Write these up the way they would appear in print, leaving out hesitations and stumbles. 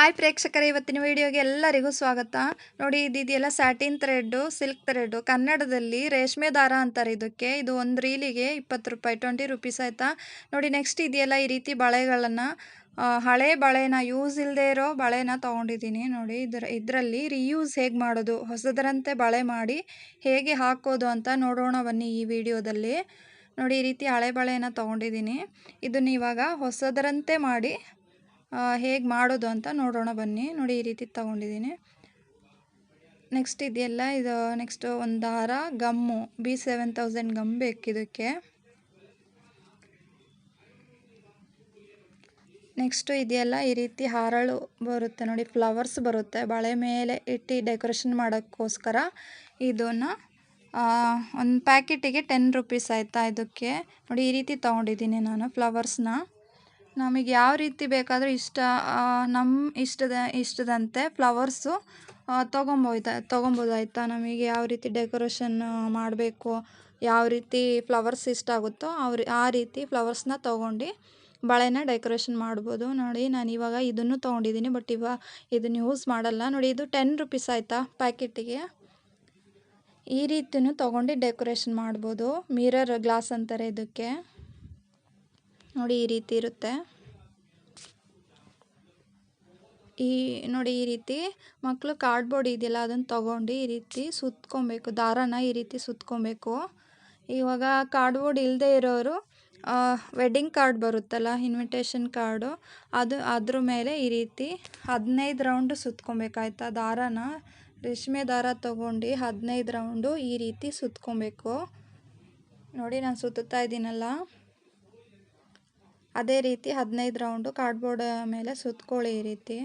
Hi ಪ್ರೇಕ್ಷಕರೇ, ಇವತ್ತಿನ ವಿಡಿಯೋಗೆ ಎಲ್ಲರಿಗೂ ಸ್ವಾಗತ. ನೋಡಿ, ಇದೆಯಲ್ಲ ಸ್ಯಾಟಿನ್ ಥ್ರೆಡ್ಡು, ಸಿಲ್ಕ್ ಥ್ರೆಡ್ಡು, ಕನ್ನಡದಲ್ಲಿ ರೇಷ್ಮೆ ದಾರ ಅಂತಾರೆ ಇದಕ್ಕೆ. ಇದು ಒಂದು ರೀಲಿಗೆ 20 ರೂಪಾಯಿ, 20 ರುಪೀಸ್ ಆಯಿತಾ. ನೋಡಿ, ನೆಕ್ಸ್ಟ್ ಇದೆಯಲ್ಲ ಈ ರೀತಿ ಬಳೆಗಳನ್ನು, ಹಳೆ ಬಳೆನ, ಯೂಸ್ ಇಲ್ಲದೆ ಇರೋ ಬಳೆನ ತೊಗೊಂಡಿದ್ದೀನಿ. ನೋಡಿ, ಇದರಲ್ಲಿ ರೀಯೂಸ್ ಹೇಗೆ ಮಾಡೋದು, ಹೊಸದರಂತೆ ಬಳೆ ಮಾಡಿ ಹೇಗೆ ಹಾಕೋದು ಅಂತ ನೋಡೋಣ ಬನ್ನಿ ಈ ವಿಡಿಯೋದಲ್ಲಿ. ನೋಡಿ, ಈ ರೀತಿ ಹಳೆ ಬಳೆನ ತೊಗೊಂಡಿದ್ದೀನಿ. ಇದನ್ನು ಇವಾಗ ಹೊಸದರಂತೆ ಮಾಡಿ ಹೇಗೆ ಮಾಡೋದು ಅಂತ ನೋಡೋಣ ಬನ್ನಿ. ನೋಡಿ, ಈ ರೀತಿ ತೊಗೊಂಡಿದ್ದೀನಿ. ನೆಕ್ಸ್ಟ್ ಇದೆಯಲ್ಲ, ಇದು ನೆಕ್ಸ್ಟ್ ಒಂದು ದಾರ, ಗಮ್ಮು, B7000 ಗಮ್ ಬೇಕು ಇದಕ್ಕೆ. ನೆಕ್ಸ್ಟು ಇದೆಯಲ್ಲ ಈ ರೀತಿ ಹಾರಳು ಬರುತ್ತೆ ನೋಡಿ, ಫ್ಲವರ್ಸ್ ಬರುತ್ತೆ ಬಳೆ ಮೇಲೆ ಇಟ್ಟು ಡೆಕೋರೇಷನ್ ಮಾಡೋಕ್ಕೋಸ್ಕರ. ಇದನ್ನು ಒಂದು ಪ್ಯಾಕೆಟಿಗೆ 10 ರುಪೀಸ್ ಆಯಿತಾ ಇದಕ್ಕೆ. ನೋಡಿ, ಈ ರೀತಿ ತೊಗೊಂಡಿದ್ದೀನಿ ನಾನು ಫ್ಲವರ್ಸ್ನ. ನಮಗೆ ಯಾವ ರೀತಿ ಬೇಕಾದರೂ ನಮ್ಮ ಇಷ್ಟದಂತೆ ಫ್ಲವರ್ಸು ತೊಗೊಬೋದು ಆಯಿತಾ. ನಮಗೆ ಯಾವ ರೀತಿ ಡೆಕೋರೇಷನ್ ಮಾಡಬೇಕು, ಯಾವ ರೀತಿ ಫ್ಲವರ್ಸ್ ಇಷ್ಟ ಆಗುತ್ತೋ ಆ ರೀತಿ ಫ್ಲವರ್ಸ್ನ ತೊಗೊಂಡು ಬಳೆನ ಡೆಕೋರೇಷನ್ ಮಾಡ್ಬೋದು. ನೋಡಿ, ನಾನು ಇವಾಗ ಇದನ್ನು ತೊಗೊಂಡಿದ್ದೀನಿ, ಬಟ್ ಇವಾಗ ಇದನ್ನು ಯೂಸ್ ಮಾಡಲ್ಲ. ನೋಡಿ, ಇದು 10 ರುಪೀಸ್ ಆಯಿತಾ ಪ್ಯಾಕೆಟಿಗೆ. ಈ ರೀತಿಯೂ ತೊಗೊಂಡು ಡೆಕೋರೇಷನ್ ಮಾಡ್ಬೋದು. ಮಿರರ್ ಗ್ಲಾಸ್ ಅಂತಾರೆ ಇದಕ್ಕೆ. ನೋಡಿ, ಈ ರೀತಿ ಇರುತ್ತೆ. ನೋಡಿ, ಈ ರೀತಿ ಮಕ್ಕಳು ಕಾರ್ಡ್ಬೋರ್ಡ್ ಇದೆಯಲ್ಲ ಅದನ್ನು ತೊಗೊಂಡು ಈ ರೀತಿ ಸುತ್ಕೊಬೇಕು, ದಾರನ ಈ ರೀತಿ ಸುತ್ಕೊಬೇಕು. ಇವಾಗ ಕಾರ್ಡ್ಬೋರ್ಡ್ ಇಲ್ಲದೆ ಇರೋರು ವೆಡ್ಡಿಂಗ್ ಕಾರ್ಡ್ ಬರುತ್ತಲ್ಲ, ಇನ್ವಿಟೇಷನ್ ಕಾರ್ಡು, ಅದ್ರ ಮೇಲೆ ಈ ರೀತಿ 15 ರೌಂಡು ಸುತ್ಕೊಬೇಕಾಯ್ತಾ. ದಾರನ, ರೇಷ್ಮೆ ದಾರ ತೊಗೊಂಡು 15 ರೌಂಡು ಈ ರೀತಿ ಸುತ್ಕೊಬೇಕು. ನೋಡಿ, ನಾನು ಸುತ್ತಾ ಇದ್ದೀನಲ್ಲ, ಅದೇ ರೀತಿ 15 ರೌಂಡು ಕಾರ್ಡ್ಬೋರ್ಡ್ ಮೇಲೆ ಸುತ್ಕೊಳ್ಳಿ ಈ ರೀತಿ.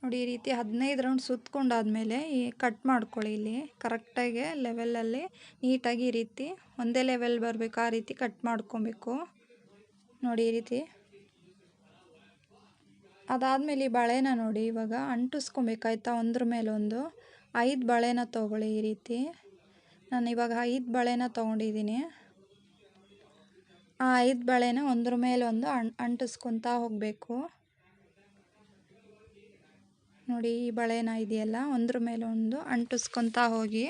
ನೋಡಿ, ಈ ರೀತಿ 15 ರೌಂಡ್ ಸುತ್ಕೊಂಡಾದ್ಮೇಲೆ ಕಟ್ ಮಾಡ್ಕೊಳ್ಳಿ. ಇಲ್ಲಿ ಕರೆಕ್ಟಾಗಿ ಲೆವೆಲಲ್ಲಿ ನೀಟಾಗಿ ಈ ರೀತಿ ಒಂದೇ ಲೆವೆಲ್ ಬರಬೇಕು, ಆ ರೀತಿ ಕಟ್ ಮಾಡ್ಕೊಬೇಕು. ನೋಡಿ, ಈ ರೀತಿ ಅದಾದಮೇಲೆ ಈ ಬಳೆನ ನೋಡಿ ಇವಾಗ ಅಂಟಿಸ್ಕೊಬೇಕಾಯ್ತಾ, ಒಂದ್ರ ಮೇಲೆ ಒಂದು 5 ಬಳೆನ ತೊಗೊಳ್ಳಿ ಈ ರೀತಿ. ನಾನು ಇವಾಗ 5 ಬಳೆನ ತೊಗೊಂಡಿದ್ದೀನಿ. ಆ 5 ಬಳೆನ ಒಂದ್ರ ಮೇಲೆ ಒಂದು ಅಂಟಿಸ್ಕೊತಾ ಹೋಗಬೇಕು. ನೋಡಿ, ಈ ಬಳೆನ ಇದೆಯಲ್ಲ ಒಂದ್ರ ಮೇಲೆ ಒಂದು ಅಂಟಿಸ್ಕೊತಾ ಹೋಗಿ.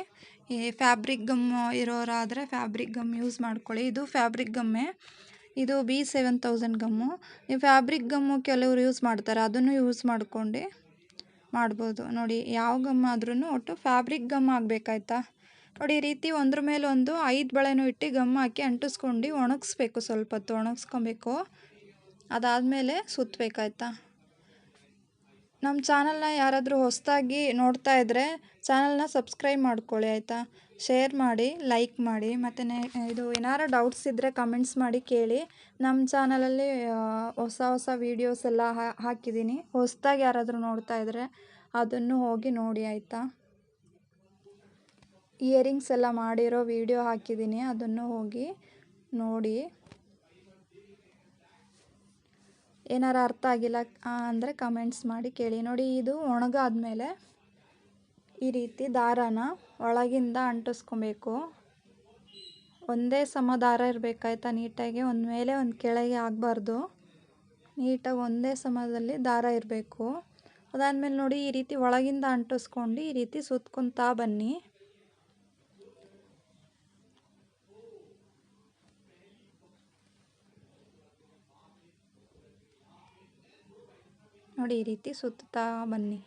ಈ ಫ್ಯಾಬ್ರಿಕ್ ಗಮ್ ಇರೋರಾದರೆ ಫ್ಯಾಬ್ರಿಕ್ ಗಮ್ ಯೂಸ್ ಮಾಡ್ಕೊಳ್ಳಿ. ಇದು ಫ್ಯಾಬ್ರಿಕ್ ಗಮ್ಮೇ, ಇದು B7000 ಗಮ್ಮು. ನೀವು ಫ್ಯಾಬ್ರಿಕ್ ಗಮ್ಮು ಕೆಲವರು ಯೂಸ್ ಮಾಡ್ತಾರೆ, ಅದನ್ನು ಯೂಸ್ ಮಾಡ್ಕೊಂಡು ಮಾಡ್ಬೋದು. ನೋಡಿ, ಯಾವ ಗಮ್ ಆದ್ರೂ ಒಟ್ಟು ಫ್ಯಾಬ್ರಿಕ್ ಗಮ್ ಆಗಬೇಕಾಯ್ತಾ. ನೋಡಿ, ಈ ರೀತಿ ಒಂದ್ರ ಮೇಲೆ ಒಂದು 5 ಬಳೆನೂ ಇಟ್ಟು ಗಮ್ ಹಾಕಿ ಅಂಟಿಸ್ಕೊಂಡು ಒಣಗಿಸ್ಬೇಕು, ಸ್ವಲ್ಪ ಹೊತ್ತು ಒಣಗಿಸ್ಕೊಬೇಕು. ಅದಾದಮೇಲೆ ಸುತ್ತಬೇಕಾಯ್ತಾ. ನಮ್ಮ ಚಾನಲ್ನ ಯಾರಾದರೂ ಹೊಸದಾಗಿ ನೋಡ್ತಾ ಇದ್ದರೆ ಚಾನಲ್ನ ಸಬ್ಸ್ಕ್ರೈಬ್ ಮಾಡ್ಕೊಳ್ಳಿ ಆಯಿತಾ. ಶೇರ್ ಮಾಡಿ, ಲೈಕ್ ಮಾಡಿ, ಮತ್ತು ಇದು ಏನಾರು ಡೌಟ್ಸ್ ಇದ್ದರೆ ಕಮೆಂಟ್ಸ್ ಮಾಡಿ ಕೇಳಿ. ನಮ್ಮ ಚಾನಲಲ್ಲಿ ಹೊಸ ವೀಡಿಯೋಸ್ ಎಲ್ಲ ಹಾಕಿದ್ದೀನಿ. ಹೊಸದಾಗಿ ಯಾರಾದರೂ ನೋಡ್ತಾ ಇದ್ದರೆ ಅದನ್ನು ಹೋಗಿ ನೋಡಿ ಆಯಿತಾ. ಇಯರಿಂಗ್ಸ್ ಎಲ್ಲ ಮಾಡಿರೋ ವಿಡಿಯೋ ಹಾಕಿದ್ದೀನಿ, ಅದನ್ನು ಹೋಗಿ ನೋಡಿ. ಏನಾರು ಅರ್ಥ ಆಗಿಲ್ಲ ಅಂದರೆ ಕಮೆಂಟ್ಸ್ ಮಾಡಿ ಕೇಳಿ. ನೋಡಿ, ಇದು ಒಣಗಾದ್ಮೇಲೆ ಈ ರೀತಿ ದಾರನ ಒಳಗಿಂದ ಅಂಟಿಸ್ಕೊಬೇಕು. ಒಂದೇ ಸಮ ದಾರ ಇರಬೇಕಾಯ್ತಾ ನೀಟಾಗಿ, ಒಂದು ಮೇಲೆ ಒಂದು ಕೆಳಗೆ ಆಗಬಾರ್ದು. ನೀಟಾಗಿ ಒಂದೇ ಸಮದಲ್ಲಿ ದಾರ ಇರಬೇಕು. ಅದಾದಮೇಲೆ ನೋಡಿ, ಈ ರೀತಿ ಒಳಗಿಂದ ಅಂಟಿಸ್ಕೊಂಡು ಈ ರೀತಿ ಸುತ್ಕೊತಾ ಬನ್ನಿ. ನೋಡಿ, ಈ ರೀತಿ ಸುತ್ತಾ ಬನ್ನಿ.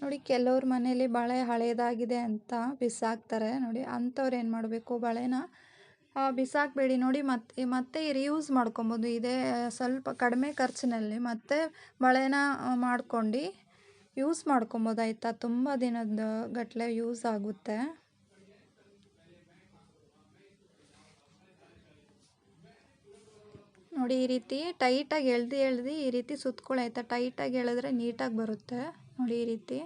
ನೋಡಿ, ಕೆಲವ್ರ ಮನೇಲಿ ಬಳೆ ಹಳೇದಾಗಿದೆ ಅಂತ ಬಿಸಾಕ್ತಾರೆ. ನೋಡಿ, ಅಂಥವ್ರು ಏನು ಮಾಡಬೇಕು, ಬಳೆನ ಬಿಸಾಕಬೇಡಿ. ನೋಡಿ, ಮತ್ತೆ ರೀಯೂಸ್ ಮಾಡ್ಕೊಬೋದು. ಇದೇ ಸ್ವಲ್ಪ ಕಡಿಮೆ ಖರ್ಚಿನಲ್ಲಿ ಮತ್ತೆ ಬಳೆನ ಮಾಡ್ಕೊಂಡು ಯೂಸ್ ಮಾಡ್ಕೊಬೋದು ಆಯಿತಾ. ತುಂಬ ದಿನದ ಗಟ್ಟಲೆ ಯೂಸ್ ಆಗುತ್ತೆ. ನೋಡಿ, ಈ ರೀತಿ ಟೈಟಾಗಿ ಎಳ್ದು ಈ ರೀತಿ ಸುತ್ಕೊಳ್ಳಿ ಆಯಿತಾ. ಟೈಟಾಗಿ ಎಳೆದ್ರೆ ನೀಟಾಗಿ ಬರುತ್ತೆ. ನೋಡಿ, ಈ ರೀತಿ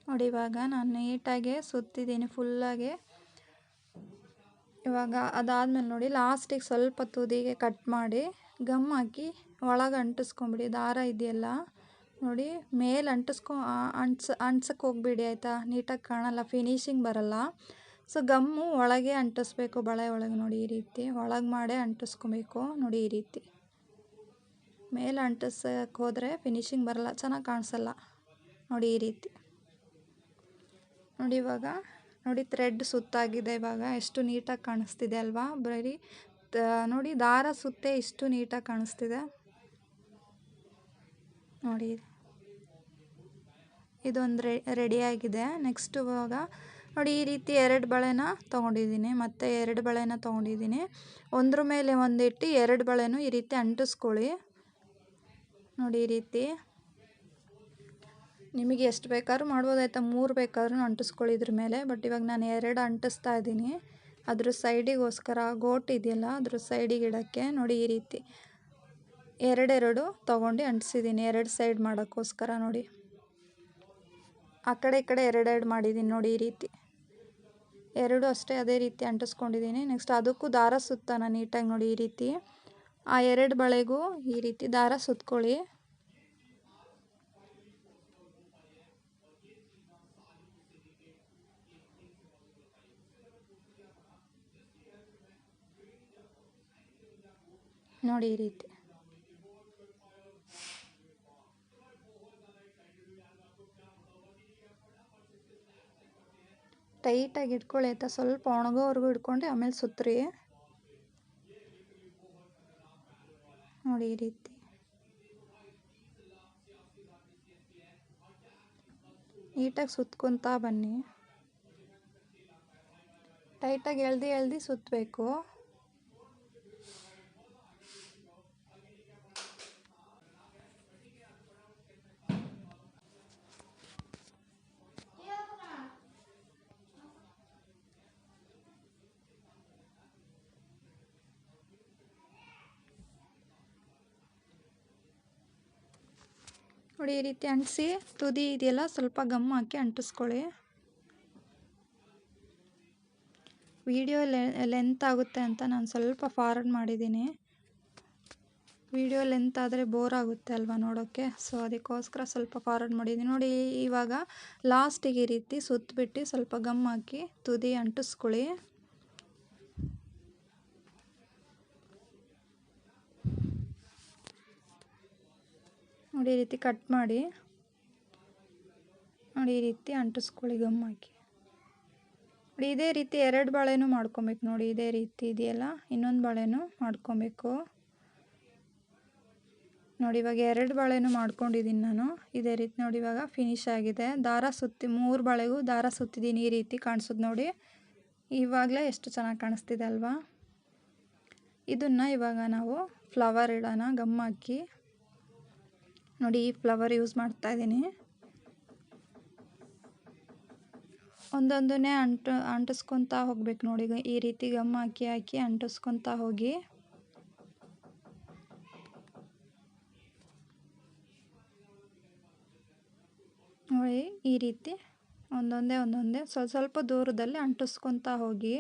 ನೋಡಿ ಇವಾಗ ನಾನು ನೀಟಾಗಿ ಸುತ್ತಿದ್ದೀನಿ ಫುಲ್ಲಾಗಿ. ಇವಾಗ ಅದಾದಮೇಲೆ ನೋಡಿ ಲಾಸ್ಟಿಗೆ ಸ್ವಲ್ಪ ತುದಿಗೆ ಕಟ್ ಮಾಡಿ ಗಮ್ ಹಾಕಿ ಒಳಗೆ ಅಂಟಿಸ್ಕೊಂಬಿಡಿ. ದಾರ ಇದೆಯಲ್ಲ ನೋಡಿ ಮೇಲೆ ಅಂಟ್ಸಕ್ಕೆ ಹೋಗ್ಬಿಡಿ ಆಯಿತಾ, ನೀಟಾಗಿ ಕಾಣಲ್ಲ, ಫಿನಿಶಿಂಗ್ ಬರಲ್ಲ. ಸೊ ಗಮ್ಮು ಒಳಗೆ ಅಂಟಿಸ್ಬೇಕು, ಬಳೆ ಒಳಗೆ ನೋಡಿ ಈ ರೀತಿ ಒಳಗೆ ಮಾಡೇ ಅಂಟಿಸ್ಕೊಬೇಕು. ನೋಡಿ ಈ ರೀತಿ ಮೇಲೆ ಅಂಟಿಸಕ್ಕೆ ಹೋದರೆ ಫಿನಿಶಿಂಗ್ ಬರಲ್ಲ, ಚೆನ್ನಾಗಿ ಕಾಣಿಸಲ್ಲ. ನೋಡಿ ಈ ರೀತಿ ನೋಡಿ. ಇವಾಗ ನೋಡಿ ಥ್ರೆಡ್ ಸುತ್ತಾಗಿದೆ, ಇವಾಗ ಎಷ್ಟು ನೀಟಾಗಿ ಕಾಣಿಸ್ತಿದೆ ಅಲ್ವಾ. ಬರೀ ನೋಡಿ ದಾರ ಸುತ್ತೇ ಇಷ್ಟು ನೀಟಾಗಿ ಕಾಣಿಸ್ತಿದೆ ನೋಡಿ. ಇದೊಂದು ರೆಡಿಯಾಗಿದೆ. ನೆಕ್ಸ್ಟ್ ಇವಾಗ ನೋಡಿ ಈ ರೀತಿ 2 ಬಳೆನ ತೊಗೊಂಡಿದ್ದೀನಿ, ಮತ್ತು 2 ಬಳೆನ ತೊಗೊಂಡಿದ್ದೀನಿ. ಒಂದ್ರ ಮೇಲೆ ಒಂದಿಟ್ಟು 2 ಬಳೆನೂ ಈ ರೀತಿ ಅಂಟಿಸ್ಕೊಳ್ಳಿ. ನೋಡಿ ಈ ರೀತಿ ನಿಮಗೆ ಎಷ್ಟು ಬೇಕಾದ್ರೂ ಮಾಡ್ಬೋದಾಯ್ತಾ, 3 ಬೇಕಾದ್ರೂ ಅಂಟಿಸ್ಕೊಳ್ಳಿ ಇದ್ರ ಮೇಲೆ. ಬಟ್ ಇವಾಗ ನಾನು 2 ಅಂಟಿಸ್ತಾ ಇದ್ದೀನಿ. ಅದ್ರ ಸೈಡಿಗೋಸ್ಕರ ಗೋಟ್ ಇದೆಯಲ್ಲ ಅದ್ರ ಸೈಡಿಗೆ ಇಡೋಕ್ಕೆ ನೋಡಿ ಈ ರೀತಿ 2 ತೊಗೊಂಡು ಅಂಟಿಸಿದ್ದೀನಿ, 2 ಸೈಡ್ ಮಾಡೋಕ್ಕೋಸ್ಕರ. ನೋಡಿ ಆ ಕಡೆ ಈ ಕಡೆ 2 ಮಾಡಿದ್ದೀನಿ ನೋಡಿ ಈ ರೀತಿ 2 ಅಷ್ಟೇ ಅದೇ ರೀತಿ ಅಂಟಿಸ್ಕೊಂಡಿದ್ದೀನಿ. ನೆಕ್ಸ್ಟ್ ಅದಕ್ಕೂ ದಾರ ಸುತ್ತಾನ ನೀಟಾಗಿ ನೋಡಿ ಈ ರೀತಿ. ಆ 2 ಬಳೆಗೂ ಈ ರೀತಿ ದಾರ ಸುತ್ಕೊಳ್ಳಿ. ನೋಡಿ ಈ ರೀತಿ ಟೈಟಾಗಿ ಇಟ್ಕೊಳ್ಳಿ ಆಯಿತಾ, ಸ್ವಲ್ಪ ಒಣಗೋವರೆಗೂ ಇಟ್ಕೊಂಡು ಆಮೇಲೆ ಸುತ್ತರಿ. ನೋಡಿ ಈ ರೀತಿ ನೀಟಾಗಿ ಸುತ್ಕೊತಾ ಬನ್ನಿ. ಟೈಟಾಗಿ ಎಳ್ದು ಸುತ್ತಬೇಕು. ನೋಡಿ ಈ ರೀತಿ ಅಂಟಿಸಿ ತುದಿ ಇದೆಯಲ್ಲ ಸ್ವಲ್ಪ ಗಮ್ ಹಾಕಿ ಅಂಟಿಸ್ಕೊಳ್ಳಿ. ವಿಡಿಯೋ ಲೆಂತ್ ಆಗುತ್ತೆ ಅಂತ ನಾನು ಸ್ವಲ್ಪ ಫಾರ್ವರ್ಡ್ ಮಾಡಿದ್ದೀನಿ. ವಿಡಿಯೋ ಲೆಂತ್ ಆದರೆ ಬೋರ್ ಆಗುತ್ತೆ ಅಲ್ವಾ ನೋಡೋಕ್ಕೆ, ಸೊ ಅದಕ್ಕೋಸ್ಕರ ಸ್ವಲ್ಪ ಫಾರ್ವರ್ಡ್ ಮಾಡಿದ್ದೀನಿ. ನೋಡಿ ಇವಾಗ ಲಾಸ್ಟಿಗೆ ಈ ರೀತಿ ಸುತ್ತಬಿಟ್ಟು ಸ್ವಲ್ಪ ಗಮ್ ಹಾಕಿ ತುದಿ ಅಂಟಿಸ್ಕೊಳ್ಳಿ. ನೋಡಿ ಈ ರೀತಿ ಕಟ್ ಮಾಡಿ ನೋಡಿ ಈ ರೀತಿ ಅಂಟಿಸ್ಕೊಳ್ಳಿ ಗಮ್ ಹಾಕಿ. ನೋಡಿ ಇದೇ ರೀತಿ 2 ಬಳೆನೂ ಮಾಡ್ಕೊಬೇಕು. ನೋಡಿ ಇದೇ ರೀತಿ ಇದೆಯಲ್ಲ ಇನ್ನೊಂದು ಬಳೆನೂ ಮಾಡ್ಕೊಬೇಕು. ನೋಡಿ ಇವಾಗ 2 ಬಳೆನೂ ಮಾಡ್ಕೊಂಡಿದ್ದೀನಿ ನಾನು ಇದೇ ರೀತಿ. ನೋಡಿ ಇವಾಗ ಫಿನಿಶ್ ಆಗಿದೆ. ದಾರ ಸುತ್ತಿ 3 ಬಳೆಗೂ ದಾರ ಸುತ್ತಿದ್ದೀನಿ, ಈ ರೀತಿ ಕಾಣಿಸೋದು ನೋಡಿ. ಇವಾಗಲೇ ಎಷ್ಟು ಚೆನ್ನಾಗಿ ಕಾಣಿಸ್ತಿದೆ ಅಲ್ವಾ. ಇದನ್ನು ಇವಾಗ ನಾವು ಫ್ಲವರ್ ಇಡೋಣ ಗಮ್ ಹಾಕಿ. ನೋಡಿ ಈ ಫ್ಲವರ್ ಯೂಸ್ ಮಾಡ್ತಾ ಇದ್ದೀನಿ. ಒಂದೊಂದನ್ನೇ ಅಂಟಿಸ್ಕೊತಾ ಹೋಗ್ಬೇಕು ನೋಡಿ ಈ ರೀತಿ ಗಮ್ ಹಾಕಿ ಅಂಟಿಸ್ಕೊತಾ ಹೋಗಿ. ನೋಡಿ ಈ ರೀತಿ ಒಂದೊಂದೇ ಸ್ವಲ್ಪ ದೂರದಲ್ಲಿ ಅಂಟಿಸ್ಕೊತಾ ಹೋಗಿ.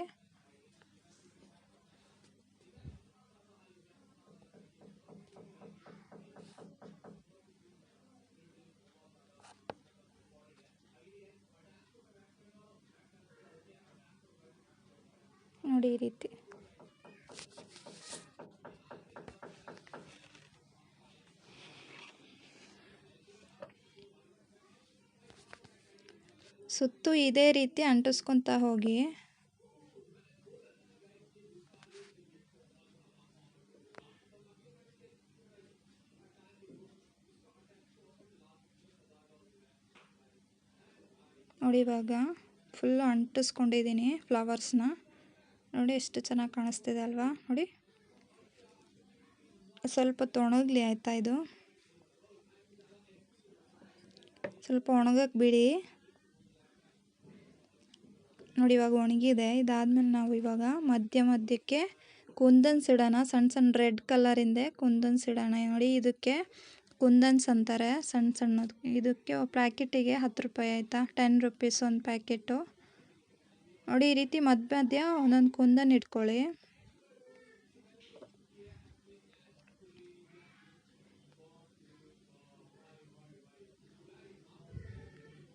ನೋಡಿ ಈ ರೀತಿ ಸುತ್ತು ಇದೇ ರೀತಿ ಅಂಟಿಸ್ಕೊತಾ ಹೋಗಿ. ನೋಡಿ ಇವಾಗ ಫುಲ್ಲು ಅಂಟಿಸ್ಕೊಂಡಿದ್ದೀನಿ ಫ್ಲವರ್ಸ್ನ. ನೋಡಿ ಎಷ್ಟು ಚೆನ್ನಾಗಿ ಕಾಣಿಸ್ತಿದೆ ಅಲ್ವಾ. ನೋಡಿ ಸ್ವಲ್ಪ ಒಣಗಲಿ ಆಯಿತಾ, ಇದು ಸ್ವಲ್ಪ ಒಣಗಕ್ಕೆ ಬಿಡಿ. ನೋಡಿ ಇವಾಗ ಒಣಗಿದೆ. ಇದಾದಮೇಲೆ ನಾವು ಇವಾಗ ಮಧ್ಯಕ್ಕೆ ಕುಂದನ್ಸ್ ಇಡೋಣ. ಸಣ್ಣ ರೆಡ್ ಕಲರಿಂದೆ ಕುಂದನ್ಸ್ ಇಡೋಣ. ನೋಡಿ ಇದಕ್ಕೆ ಕುಂದನ್ಸ್ ಅಂತಾರೆ ಸಣ್ಣ ಸಣ್ಣದು. ಇದಕ್ಕೆ ಪ್ಯಾಕೆಟಿಗೆ 10 ರೂಪಾಯಿ ಆಯಿತಾ, 10 ರುಪೀಸ್ ಒಂದು ಪ್ಯಾಕೆಟು. ನೋಡಿ ಈ ರೀತಿ ಮಧ್ಯ ಒಂದೊಂದು ಕುಂದನ್ ಇಟ್ಕೊಳ್ಳಿ.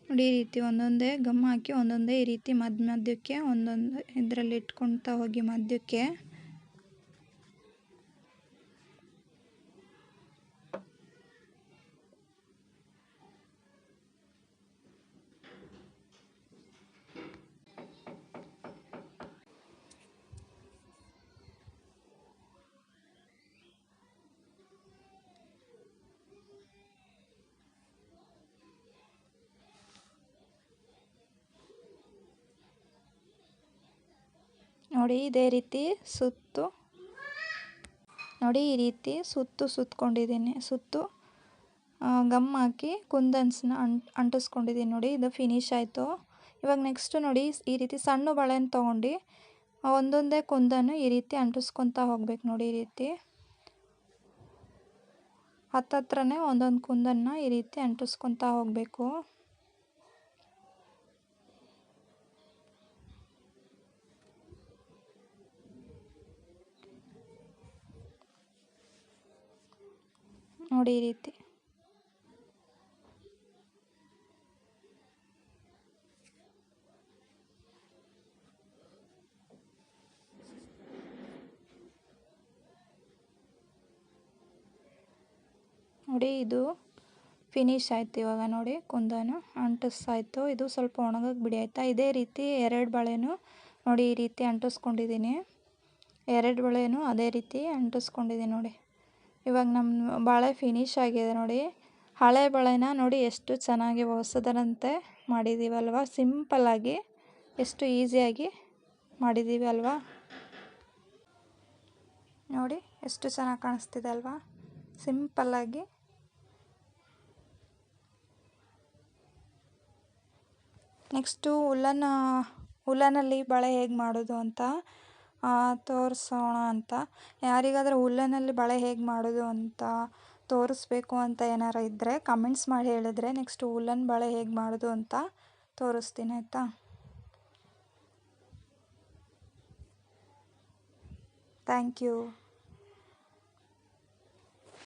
ನೋಡಿ ಈ ರೀತಿ ಒಂದೊಂದೇ ಗಮ್ ಹಾಕಿ ಒಂದೊಂದೇ ಈ ರೀತಿ ಮಧ್ಯಕ್ಕೆ ಒಂದೊಂದು ಇದರಲ್ಲಿ ಇಟ್ಕೊಳ್ತಾ ಹೋಗಿ ಮಧ್ಯಕ್ಕೆ. ನೋಡಿ ಇದೇ ರೀತಿ ನೋಡಿ ಈ ರೀತಿ ಸುತ್ತಕೊಂಡಿದ್ದೀನಿ. ಗಮ್ ಹಾಕಿ ಕುಂದನ್ಸ್ನ ಅಂಟಿಸ್ಕೊಂಡಿದ್ದೀನಿ. ನೋಡಿ ಇದು ಫಿನಿಶ್ ಆಯಿತು. ಇವಾಗ ನೆಕ್ಸ್ಟು ನೋಡಿ ಈ ರೀತಿ ಸಣ್ಣ ಬಳೆನ ತೊಗೊಂಡು ಒಂದೊಂದೇ ಕುಂದನ್ನು ಈ ರೀತಿ ಅಂಟಿಸ್ಕೊತಾ ಹೋಗ್ಬೇಕು. ನೋಡಿ ಈ ರೀತಿ ಹತ್ತತ್ರನೇ ಒಂದೊಂದು ಕುಂದನ್ನು ಈ ರೀತಿ ಅಂಟಿಸ್ಕೊತಾ ಹೋಗಬೇಕು. ನೋಡಿ ಈ ರೀತಿ ನೋಡಿ ಇದು ಫಿನಿಶ್ ಆಯಿತು. ಇವಾಗ ನೋಡಿ ಕುಂದನು ಅಂಟಿಸಾಯಿತು. ಇದು ಸ್ವಲ್ಪ ಒಣಗಕ್ಕೆ ಬಿಡಿ ಆಯಿತಾ. ಇದೇ ರೀತಿ 2 ಬಳೆನೂ ನೋಡಿ ಈ ರೀತಿ ಅಂಟಿಸ್ಕೊಂಡಿದ್ದೀನಿ. 2 ಬಳೆನೂ ಅದೇ ರೀತಿ ಅಂಟಿಸ್ಕೊಂಡಿದ್ದೀನಿ. ನೋಡಿ ಇವಾಗ ನಮ್ಮ ಬಳೆ ಫಿನಿಶ್ ಆಗಿದೆ. ನೋಡಿ ಹಳೆ ಬಳೆನ ನೋಡಿ ಎಷ್ಟು ಚೆನ್ನಾಗಿ ಹೊಸದರಂತೆ ಮಾಡಿದ್ದೀವಲ್ವ. ಸಿಂಪಲ್ಲಾಗಿ ಎಷ್ಟು ಈಸಿಯಾಗಿ ಮಾಡಿದ್ದೀವಿ ಅಲ್ವಾ. ನೋಡಿ ಎಷ್ಟು ಚೆನ್ನಾಗಿ ಕಾಣಿಸ್ತಿದೆ ಅಲ್ವಾ, ಸಿಂಪಲ್ಲಾಗಿ. ನೆಕ್ಸ್ಟು ಉಲ್ಲನಲ್ಲಿ ಬಳೆ ಹೇಗೆ ಮಾಡೋದು ಅಂತ ತೋರಿಸೋಣ ಅಂತ. ಯಾರಿಗಾದರೂ ಉಲ್ಲನಲ್ಲಿ ಬಳೆ ಹೇಗೆ ಮಾಡೋದು ಅಂತ ತೋರಿಸ್ಬೇಕು ಅಂತ ಏನಾರು ಇದ್ದರೆ ಕಮೆಂಟ್ಸ್ ಮಾಡಿ ಹೇಳಿದ್ರೆ ನೆಕ್ಸ್ಟು ಉಲ್ಲನ್ ಬಳೆ ಹೇಗೆ ಮಾಡೋದು ಅಂತ ತೋರಿಸ್ತೀನಿ ಆಯಿತಾ. Thank you.